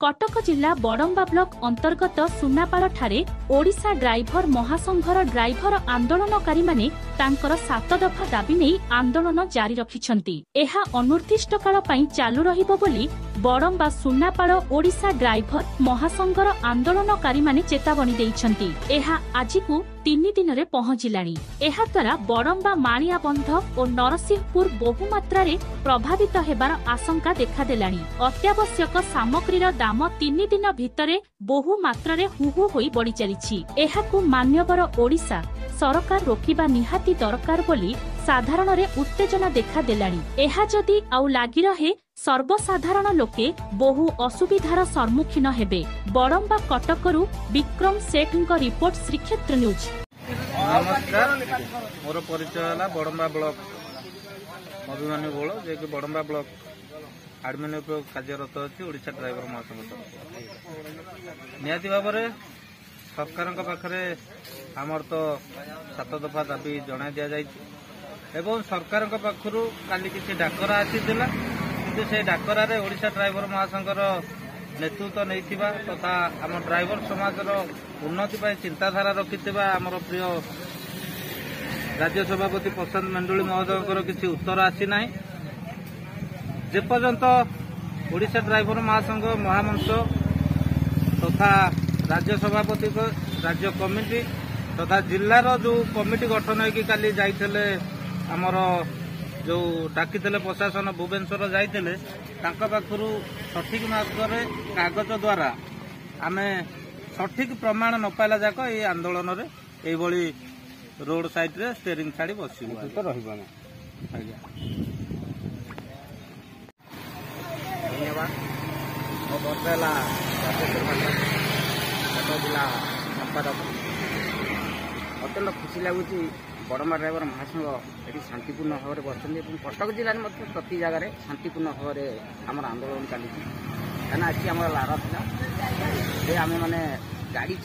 कटक जिला बड़म्बा ब्लॉक अंतर्गत सुनापाड़ ठारे ओडिशा ड्राइवर महासंघर ड्राइवर आंदोलनकारी माने तांकर 7 दफा दाबी नहीं आंदोलन जारी रखिछंती। एहा अनिर्दिष्ट काल पई चालू रहिबो बोली बड़म्बा सुनापाड़ ओडिशा ड्राइवर महासंघर आंदोलनकारी माने चेतावनी देइछंती। एहा आजिकु 3 दिन रे पहुंचिलाणी। एहा द्वारा बड़म्बा माणिया बंध और नरसिंहपुर बहु मात्रा रे प्रभावित हेबार आशंका देखादेलाणी। अत्यावश्यक सामग्रीर दाम 3 दिन भितरे बहु मात्रा रे हुहु होई बढ़ी चलिछि। एहाकु मान्यवर ओडिशा सरकार रोकिबा निहाती दरकार बोली साधारण रे उत्तेजना देखादेलाणी। एहा जदि आउ लागि रहे सर्वसाधारण लोके बहु असुविधार सम्मुखीन हेबे। बड़म्बा कटकरू विक्रम सेठଙ୍କ रिपोर्ट श्रीक्षेत्र न्यूज। नमस्कार, मोर परिचय है बड़म्बा ब्लॉक अभिमानी बोल जे कि बड़म्बा ब्लॉक आडमिन कार्यरत अच्छी ओडिशा ड्राइवर महासंघ निहाती भाव में सरकार पाखे आमर तो 7 दफा दाबी जनाई दि जाइए। सरकार पाखु काली किसी डाकरा आसीला कि से डाकरार ओडिशा ड्राइवर महासंघर नेतृत्व नहीं तथा आम ड्राइवर समाजर उन्नति चिंताधारा रखि आमर प्रिय राज्य सभापति प्रशांत मेंडुली महोदय किसी उत्तर आसी ना। जेपर्यंत ओडिशा ड्राइवर महासंघ महामंच तथा राज्य सभापति राज्य कमिटी तथा जिलार जो कमिटी गठन होगी काली जाइए आमर जो डाकी प्रशासन भुवनेश्वर जाइए पाखु सठिक मार्गरे कागज द्वारा आम सठिक प्रमाण न पाइला जाक ये आंदोलन रे एभली रोड साइड रे स्टेरिंग छाड़ी बसू तो रहा। धन्यवाद। मो बर्षा जिला संपादक अत्यंत खुशी लगुच बड़म्बा ड्राइवर महासंघ ये शांतिपूर्ण भाव में बस कटक जिले में प्रति जगह शांतिपूर्ण भाव में आम आंदोलन चली कहीं आज आम लार था आम मैंने गाड़ी